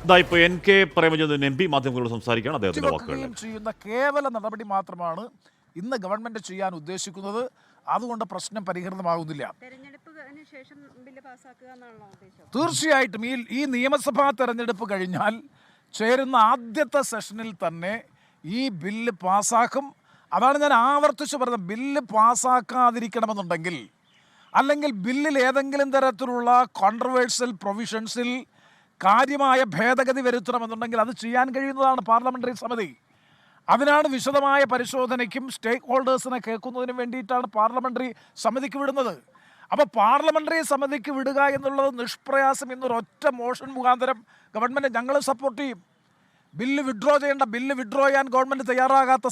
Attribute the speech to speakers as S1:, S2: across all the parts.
S1: ഇപ്പോൾ NK Premachandran MP മാധ്യമങ്ങളോട് സംസാരിക്കുകയാണ്. അദ്ദേഹത്തിന്റെ വാക്കുകൾ
S2: ചെയ്യുന്ന കേവല നടപടി മാത്രമാണ് ഇന്ന് ഗവൺമെന്റ് ചെയ്യാൻ ഉദ്ദേശിക്കുന്നത്. അതുകൊണ്ട് പ്രശ്നം പരിഹൃതമാകുന്നില്ല. തീർച്ചയായിട്ടും ഈ നിയമസഭാ തെരഞ്ഞെടുപ്പ് കഴിഞ്ഞാൽ ചേരുന്ന ആദ്യത്തെ സെഷനിൽ തന്നെ ഈ ബില്ല് പാസ്സാക്കും. അതാണ് ഞാൻ ആവർത്തിച്ച് പറഞ്ഞത്. ബില്ല് പാസ്സാക്കാതിരിക്കണമെന്നുണ്ടെങ്കിൽ, അല്ലെങ്കിൽ ബില്ലിൽ ഏതെങ്കിലും തരത്തിലുള്ള കോൺട്രവേഴ്സ്യൽ പ്രൊവിഷൻസിൽ കാര്യമായ ഭേദഗതി വരുത്തണമെന്നുണ്ടെങ്കിൽ അത് ചെയ്യാൻ കഴിയുന്നതാണ് പാർലമെൻ്ററി സമിതി. അതിനാണ് വിശദമായ പരിശോധനയ്ക്കും സ്റ്റേക്ക് ഹോൾഡേഴ്സിനെ കേൾക്കുന്നതിനും വേണ്ടിയിട്ടാണ് പാർലമെൻ്ററി സമിതിക്ക് വിടുന്നത്. അപ്പോൾ പാർലമെൻ്ററി സമിതിക്ക് വിടുക എന്നുള്ളത് നിഷ്പ്രയാസം ഇന്നൊരൊറ്റ മോഷൻ മുഖാന്തരം ഗവൺമെൻറ് ഞങ്ങൾ സപ്പോർട്ട് ചെയ്യും. ബില്ല് വിഡ്രോ ചെയ്യാൻ ഗവൺമെൻറ് തയ്യാറാകാത്ത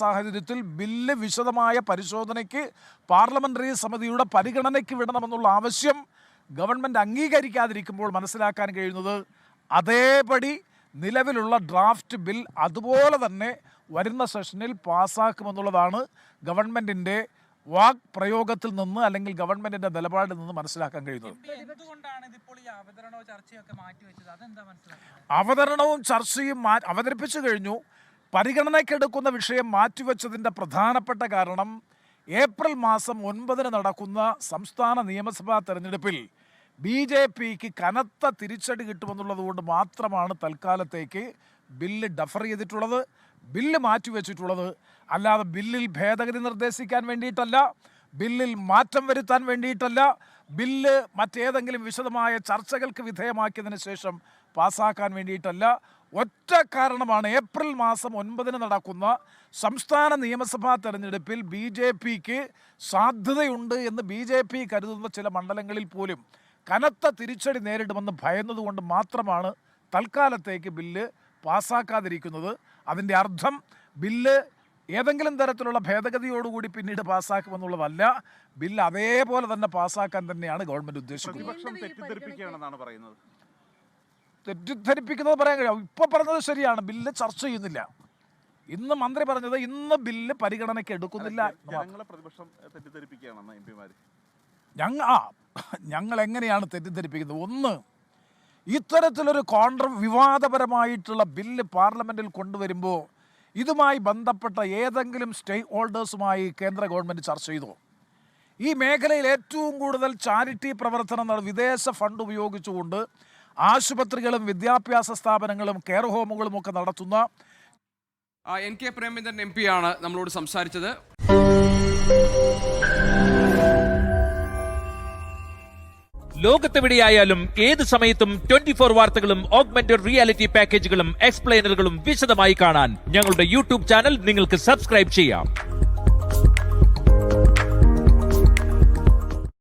S2: സാഹചര്യത്തിൽ, ബില്ല് വിശദമായ പരിശോധനയ്ക്ക് പാർലമെൻ്ററി സമിതിയുടെ പരിഗണനയ്ക്ക് വിടണമെന്നുള്ള ആവശ്യം ഗവൺമെൻറ് അംഗീകരിക്കാതിരിക്കുമ്പോൾ മനസ്സിലാക്കാൻ കഴിയുന്നത് അതേപടി നിലവിലുള്ള ഡ്രാഫ്റ്റ് ബിൽ അതുപോലെ തന്നെ വരുന്ന സെഷനിൽ പാസ്സാക്കുമെന്നുള്ളതാണ് ഗവൺമെൻറ്റിൻ്റെ വാക് പ്രയോഗത്തിൽ നിന്ന്, അല്ലെങ്കിൽ ഗവൺമെൻറ്റിൻ്റെ നിലപാടിൽ നിന്ന് മനസ്സിലാക്കാൻ കഴിയുന്നത്. അവതരണവും ചർച്ചയും അവതരിപ്പിച്ചു കഴിഞ്ഞു. പരിഗണനയ്ക്കെടുക്കുന്ന വിഷയം മാറ്റിവെച്ചതിൻ്റെ പ്രധാനപ്പെട്ട കാരണം ഏപ്രിൽ മാസം 9 നടക്കുന്ന സംസ്ഥാന നിയമസഭാ തെരഞ്ഞെടുപ്പിൽ BJPക്ക് കനത്ത തിരിച്ചടി കിട്ടുമെന്നുള്ളത് കൊണ്ട് മാത്രമാണ് തൽക്കാലത്തേക്ക് ബില്ല് ഡഫർ ചെയ്തിട്ടുള്ളത്, ബില്ല് മാറ്റിവെച്ചിട്ടുള്ളത്. അല്ലാതെ ബില്ലിൽ ഭേദഗതി നിർദ്ദേശിക്കാൻ വേണ്ടിയിട്ടല്ല, ബില്ലിൽ മാറ്റം വരുത്താൻ വേണ്ടിയിട്ടല്ല, ബില്ല് മറ്റേതെങ്കിലും വിശദമായ ചർച്ചകൾക്ക് വിധേയമാക്കിയതിന് ശേഷം പാസ്സാക്കാൻ വേണ്ടിയിട്ടല്ല. ഒറ്റ കാരണമാണ്, ഏപ്രിൽ മാസം 9 നടക്കുന്ന സംസ്ഥാന നിയമസഭാ തെരഞ്ഞെടുപ്പിൽ BJPക്ക് സാധ്യതയുണ്ട് എന്ന് BJP കരുതുന്ന ചില മണ്ഡലങ്ങളിൽ പോലും കനത്ത തിരിച്ചടി നേരിടുമെന്ന് ഭയന്നതുകൊണ്ട് മാത്രമാണ് തൽക്കാലത്തേക്ക് ബില്ല് പാസ്സാക്കാതിരിക്കുന്നത്. അതിൻ്റെ അർത്ഥം ബില്ല് ഏതെങ്കിലും തരത്തിലുള്ള ഭേദഗതിയോടുകൂടി പിന്നീട് പാസ്സാക്കുമെന്നുള്ളതല്ല. ബില്ല് അതേപോലെ തന്നെ പാസ്സാക്കാൻ തന്നെയാണ് ഗവൺമെൻറ് ഉദ്ദേശിക്കുന്നത്. തെറ്റിദ്ധരിപ്പിക്കുന്നത് പറയാൻ കഴിയും. ഇപ്പോൾ പറഞ്ഞത് ശരിയാണ്, ബില്ല് ചർച്ച ചെയ്യുന്നില്ല. ഇന്ന് മന്ത്രി പറഞ്ഞത് ഇന്ന് ബില്ല് പരിഗണനയ്ക്ക് എടുക്കുന്നില്ല. ഞങ്ങൾ എങ്ങനെയാണ് തെറ്റിദ്ധരിപ്പിക്കുന്നത്? ഒന്ന്, ഇത്തരത്തിലൊരു വിവാദപരമായിട്ടുള്ള ബില്ല് പാർലമെൻറ്റിൽ കൊണ്ടുവരുമ്പോൾ ഇതുമായി ബന്ധപ്പെട്ട ഏതെങ്കിലും സ്റ്റേക്ക് ഹോൾഡേഴ്സുമായി കേന്ദ്ര ഗവൺമെൻറ് ചർച്ച ചെയ്തോ? ഈ മേഖലയിൽ ഏറ്റവും കൂടുതൽ ചാരിറ്റി പ്രവർത്തനം വിദേശ ഫണ്ട് ഉപയോഗിച്ചുകൊണ്ട് ആശുപത്രികളും വിദ്യാഭ്യാസ സ്ഥാപനങ്ങളും കെയർ ഹോമുകളും ഒക്കെ നടത്തുന്ന
S3: NK പ്രേമചന്ദ്രൻ MP ആണ് നമ്മളോട് സംസാരിച്ചത്.
S4: ലോകത്തെവിടെയായാലും ഏത് സമയത്തും 24 വാർത്തകളും ഓഗ്മെന്റഡ് റിയാലിറ്റി പാക്കേജുകളും എക്സ്പ്ലെയിനറുകളും വിശദമായി കാണാൻ ഞങ്ങളുടെ YouTube ചാനൽ നിങ്ങൾക്ക് സബ്സ്ക്രൈബ് ചെയ്യാം.